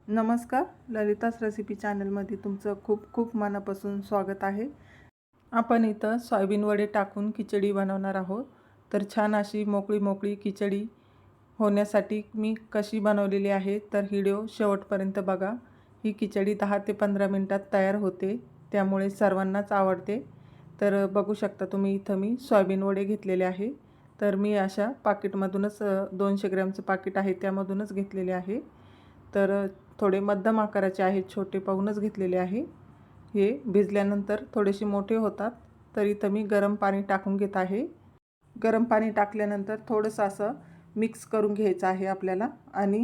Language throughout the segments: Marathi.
नमस्कार, ललितास रेसिपी चॅनलमध्ये तुमचं खूप खूप मनापासून स्वागत आहे. आपण इथं सोयाबीन वडे टाकून खिचडी बनवणार आहोत. तर छान अशी मोकळी मोकळी खिचडी होण्यासाठी मी कशी बनवलेली आहे तर व्हिडिओ शेवटपर्यंत बघा. ही खिचडी 10 ते 15 मिनिटात तयार होते, त्यामुळे सर्वांनाच आवडते. तर बघू शकता तुम्ही इथं मी सोयाबीन वडे घेतलेले आहे. तर मी अशा पाकिटमधूनच 200 ग्रॅमचं पाकिट आहे त्यामधूनच घेतलेले आहे. तर थोडे मध्यम आकाराचे आहेत, छोटे पाहूनच घेतलेले आहे. हे भिजल्यानंतर थोडेसे मोठे होतात. तर इथं मी गरम पाणी टाकून घेत आहे. गरम पाणी टाकल्यानंतर थोडंसं असं मिक्स करून घ्यायचं आहे आपल्याला आणि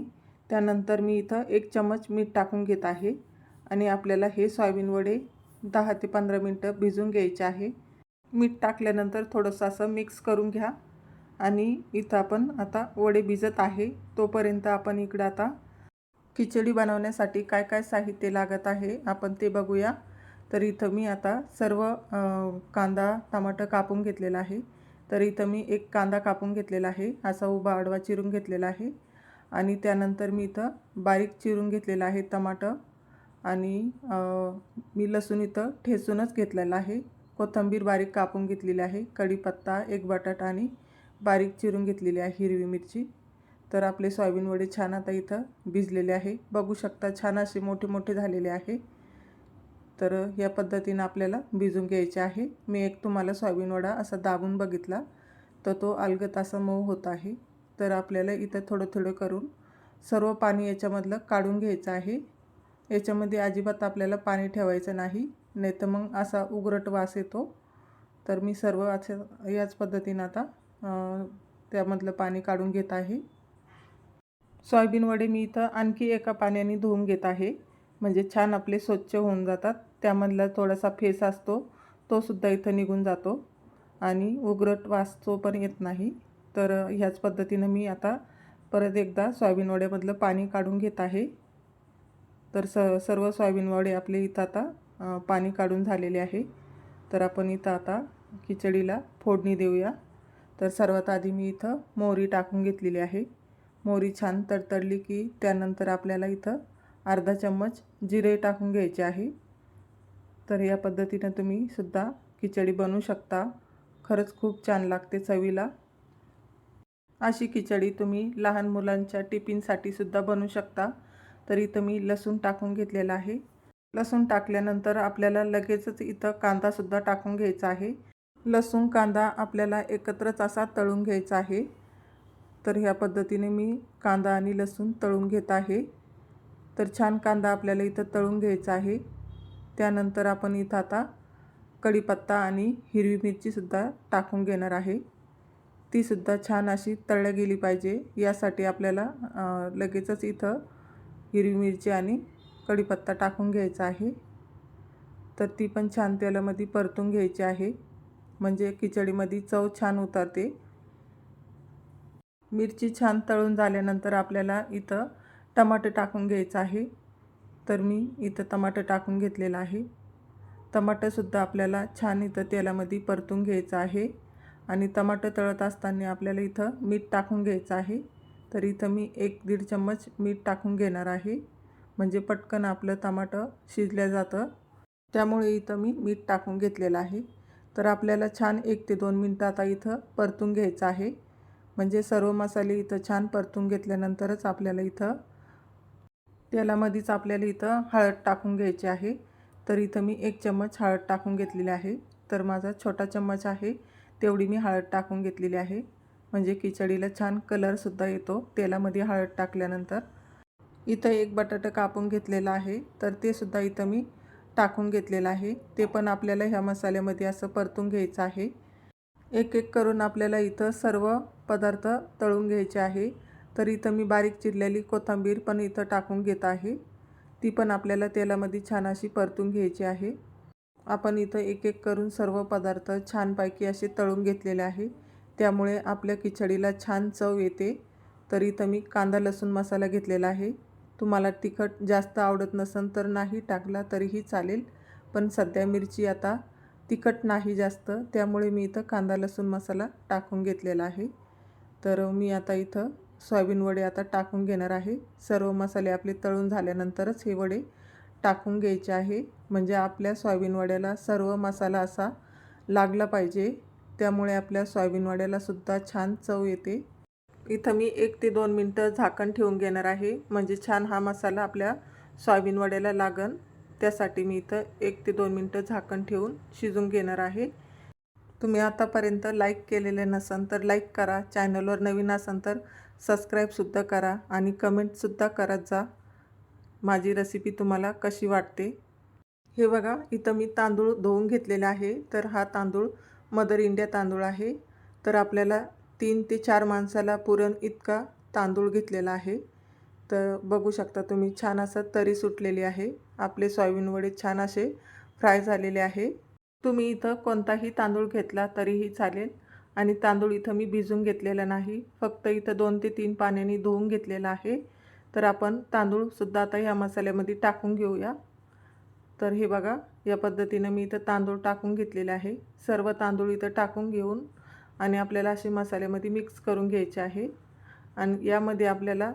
त्यानंतर मी इथं 1 चम्मच मीठ टाकून घेत आहे आणि आपल्याला हे सोयाबीन वडे 10 ते 15 मिनटं भिजून घ्यायचे आहे. मीठ टाकल्यानंतर थोडंसं असं मिक्स करून घ्या आणि इथं आपण आता वडे भिजत आहे तोपर्यंत आपण इकडं आता खिचडी बनवण्यासाठी काय काय साहित्य लागत आहे आपण ते बघूया. तर इथं मी आता सर्व कांदा टमाटर कापून घेतलेला आहे. तर इथं मी एक कांदा कापून घेतलेला आहे, असा उभा आडवा चिरून घेतलेला आहे आणि त्यानंतर मी इथं बारीक चिरून घेतलेला आहे टमाटर आणि मी लसूण इथं ठेचूनच घेतलेला आहे. कोथिंबीर बारीक कापून घेतलेली आहे, कढीपत्ता, एक बटाटा आणि बारीक चिरून घेतलेली आहे हिरवी मिरची. तर आपले सोयाबीन वडे छान आता इथं भिजलेले आहे, बघू शकता छान असे मोठे मोठे झालेले आहे. तर या पद्धतीने आपल्याला भिजून घ्यायचे आहे. मी एक तुम्हाला सोयाबीन वडा असा दाबून बघितला तर तो अलगद असा मऊ होत आहे. तर आपल्याला इथं थोडं थोडं करून सर्व पाणी याच्यामधलं काढून घ्यायचं आहे. याच्यामध्ये अजिबात आपल्याला पाणी ठेवायचं नाही, नाही तर मग असा उग्रट वास येतो. तर मी सर्व असं याच पद्धतीने आता त्यामधलं पाणी काढून घेत आहे. सोयाबीन वडे मी इथं आणखी एका पाण्याने धुवून घेत आहे, म्हणजे छान आपले स्वच्छ होऊन जातात. त्यामधला थोडासा फेस असतो तो सुद्धा इथं निघून जातो आणि उग्रट वास तो पण येत नाही. तर ह्याच पद्धतीनं मी आता परत एकदा सोयाबीन वड्यामधलं पाणी काढून घेत आहे. तर सर्व सोयाबीन वडे आपले इथं आता पाणी काढून झालेले आहे. तर आपण इथं आता खिचडीला फोडणी देऊया. तर सर्वात आधी मी इथं मोहरी टाकून घेतलेली आहे. मोहरी छान तडतडली की त्यानंतर आपल्याला इथं अर्धा चम्मच जिरे टाकून घ्यायचे आहे. तर या पद्धतीने तुम्ही सुद्धा खिचडी बनवू शकता, खरंच खूप छान लागते चवीला. अशी खिचडी तुम्ही लहान मुलांच्या टिफिनसाठी सुद्धा बनवू शकता. तर इथं मी लसूण टाकून घेतलेला आहे. लसूण टाकल्यानंतर आपल्याला लगेचच इथं कांदासुद्धा टाकून घ्यायचा आहे. लसूण कांदा आपल्याला एकत्रच असा तळून घ्यायचा आहे. तर ह्या पद्धतीने मी कांदा आणि लसूण तळून घेत आहे. तर छान कांदा आपल्याला इथं तळून घ्यायचा आहे. त्यानंतर आपण इथं आता कढीपत्ता आणि हिरवी मिरचीसुद्धा टाकून घेणार आहे. तीसुद्धा छान अशी तळली गेली पाहिजे, यासाठी आपल्याला लगेचच इथं हिरवी मिरची आणि कढीपत्ता टाकून घ्यायचा आहे. तर ती पण छान तेलामध्ये परतून घ्यायची आहे, म्हणजे खिचडीमध्ये चव छान उतरते. मिरची छान तळून झाल्यानंतर आपल्याला इथं टमाटर टाकून घ्यायचं आहे. तर मी इथं टमाटर टाकून घेतलेलं आहे. टमाटरसुद्धा आपल्याला छान इथं तेलामध्ये परतून घ्यायचं आहे आणि टमाटर तळत असताना आपल्याला इथं मीठ टाकून घ्यायचं आहे. तर इथं मी 1-1.5 चम्मच मीठ टाकून घेणार आहे, म्हणजे पटकन आपलं टमाटर शिजलं जातं, त्यामुळे इथं मी मीठ टाकून घेतलेलं आहे. तर आपल्याला छान 1 ते 2 मिनटं आता इथं परतून घ्यायचं आहे, म्हणजे सर्व मसाले इथं छान परतून घेतल्यानंतरच आपल्याला इथं तेलामध्येच आपल्याला इथं हळद टाकून घ्यायची आहे. तर इथं मी 1 चम्मच हळद टाकून घेतलेली आहे. तर माझा छोटा चम्मच आहे तेवढी मी हळद टाकून घेतलेली आहे, म्हणजे खिचडीला छान कलरसुद्धा येतो तेलामध्ये हळद टाकल्यानंतर. इथं एक बटाटा कापून घेतलेला आहे, तर ते सुद्धा इथं मी टाकून घेतलेलं आहे. ते पण आपल्याला ह्या मसाल्यामध्ये असं परतून घ्यायचं आहे. एक एक करून आपल्याला इथं सर्व पदार्थ तळून घ्यायचे आहे. तर इथं मी बारीक चिरलेली कोथिंबीर पण इथं टाकून घेत आहे. ती पण आपल्याला तेलामध्ये छान अशी परतून घ्यायची आहे. आपण इथं एक एक करून सर्व पदार्थ छानपैकी असे तळून घेतलेले आहे, त्यामुळे आपल्या खिचडीला छान चव येते. तर इथं मी कांदा लसूण मसाला घेतलेला आहे. तुम्हाला तिखट जास्त आवडत नसेल तर नाही टाकला तरीही चालेल, पण सध्या मिरची आता तिखट नाही जास्त, त्यामुळे मी इथं कांदा लसूण मसाला टाकून घेतलेला आहे. तर मी आता इथं सोयाबीन वडे आता टाकून घेणार आहे. सर्व मसाले आपले तळून झाल्यानंतरच हे वडे टाकून घ्यायचे आहे, म्हणजे आपल्या सोयाबीन वड्याला सर्व मसाला असा लागला पाहिजे. त्यामुळे आपल्या सोयाबीन वड्यालासुद्धा छान चव येते. इथं मी 1 ते 2 मिनटं झाकण ठेवून घेणार आहे, म्हणजे छान हा मसाला आपल्या सोयाबीन वड्याला लागन. त्यासाठी मी इथं 1 ते 2 मिनटं झाकण ठेवून शिजून घेणार आहे. तुम्ही आतापर्यंत लाईक केलेले नसेल तर लाईक करा, चॅनलवर नवीन असाल तर सबस्क्राईबसुद्धा करा आणि कमेंटसुद्धा करत जा माझी रेसिपी तुम्हाला कशी वाटते. हे बघा, इथं मी तांदूळ धुवून घेतलेला आहे. तर हा तांदूळ मदर इंडिया तांदूळ आहे. तर आपल्याला 3 ते 4 माणसाला पुरण इतका तांदूळ घेतलेला आहे. तर बघू शकता तुम्ही, छान असं तरी सुटलेली आहे. आपले सोयाबीन वडे छान असे फ्राय झालेले आहे. तुम्ही इथं कोणताही तांदूळ घेतला तरीही चालेल. आणि तांदूळ इथं मी भिजून घेतलेला नाही, फक्त इथं 2 ते 3 पाण्याने धुवून घेतलेला आहे. तर आपण तांदूळसुद्धा आता ह्या मसाल्यामध्ये टाकून घेऊया. तर हे बघा, या पद्धतीनं मी इथं तांदूळ टाकून घेतलेले आहे. सर्व तांदूळ इथं टाकून घेऊन आणि आपल्याला असे मसाल्यामध्ये मिक्स करून घ्यायचे आहे. आणि यामध्ये आपल्याला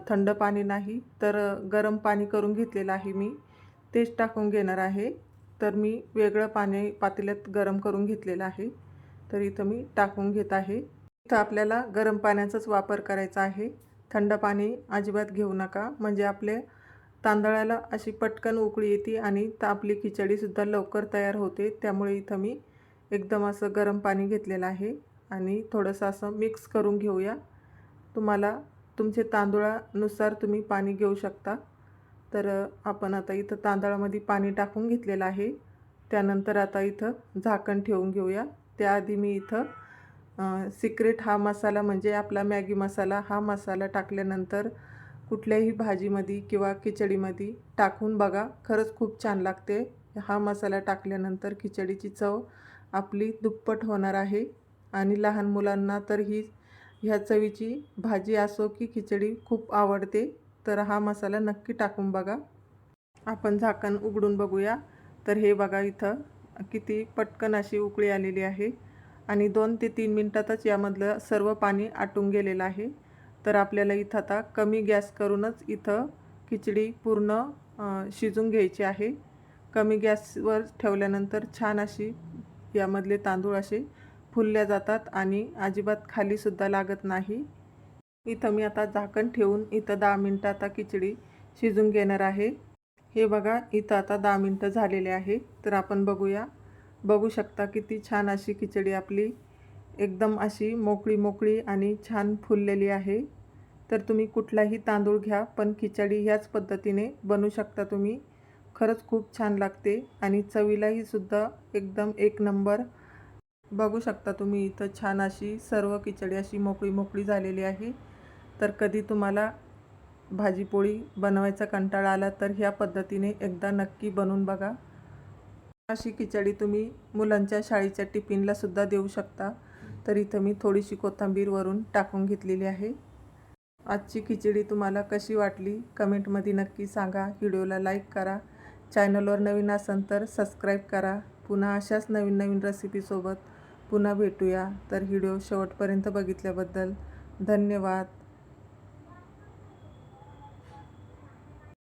थंड पाणी नाही तर गरम पाणी करून घेतलेलं आहे मी, तेच टाकून घेणार आहे. तर मी वेगळं पाणी पातेल्यात गरम करून घेतलेलं आहे. तर इथं मी टाकून घेत आहे. इथं आपल्याला गरम पाण्याचाच वापर करायचा आहे. थंड पाणी अजिबात घेऊ नका, म्हणजे आपले तांदळाला अशी पटकन उकळी येते आणि आपली खिचडीसुद्धा लवकर तयार होते. त्यामुळे इथं मी एकदम असं गरम पाणी घेतलेलं आहे आणि थोडंसं असं मिक्स करून घेऊया. तुम्हाला तुमचे तांदूळानुसार तुम्ही पाणी घेऊ शकता. तर आपण आता इथं तांदळामध्ये पाणी टाकून घेतलेलं आहे. त्यानंतर आता इथं झाकण ठेवून घेऊया. त्याआधी मी इथं सिक्रेट हा मसाला, म्हणजे आपला मॅगी मसाला, हा मसाला टाकल्यानंतर कुठल्याही भाजीमध्ये किंवा खिचडीमध्ये टाकून बघा, खरंच खूप छान लागते. हा मसाला टाकल्यानंतर खिचडीची चव आपली दुप्पट होणार आहे. आणि लहान मुलांना तर ह्या चवीची भाजी असो की खिचडी खूप आवडते. तर हा मसाला नक्की टाकून बघा. आपण झाकण उघडून बघूया. तर हे बघा, इथं किती पटकन अशी उकळी आलेली आहे आणि 2 ते 3 मिनटातच यामधलं सर्व पाणी आटून गेलेलं आहे. तर आपल्याला इथं आता कमी गॅस करूनच इथं खिचडी पूर्ण शिजून घ्यायची आहे. कमी गॅसवर ठेवल्यानंतर छान अशी यामधले तांदूळ असे फुलल्या जातात आणि अजिबात खालीसुद्धा लागत नाही. इथं मी आता झाकण ठेवून इथं 10 मिनटं आता खिचडी शिजून घेणार आहे. हे बघा, इथं आता 10 मिनटं झालेले आहे. तर आपण बघूया. बघू शकता किती छान अशी खिचडी आपली एकदम अशी मोकळी मोकळी आणि छान फुललेली आहे. तर तुम्ही कुठलाही तांदूळ घ्या, पण खिचडी ह्याच पद्धतीने बनवू शकता तुम्ही. खरंच खूप छान लागते आणि चवीलाही सुद्धा एकदम एक नंबर. बघू शकता तुम्ही, इथं छान अशी सर्व खिचडी अशी मोकळी मोकळी झालेली आहे. तर कधी तुम्हाला भाजीपोळी बनवायचा कंटाळा आला तर ह्या पद्धतीने एकदा नक्की बनवून बघा. अशी खिचडी तुम्ही मुलांच्या शाळेच्या टिफिनला सुद्धा देऊ शकता. तर इथं मी थोडीशी कोथिंबीर वरून टाकून घेतलेली आहे. आजची खिचडी तुम्हाला कशी वाटली कमेंटमध्ये नक्की सांगा. व्हिडिओला लाईक करा, चॅनलवर नवीन असाल तर सबस्क्राईब करा. पुन्हा अशाच नवीन नवीन रेसिपीसोबत पुन्हा भेटूया. तर व्हिडिओ शेवटपर्यंत बघितल्याबद्दल धन्यवाद.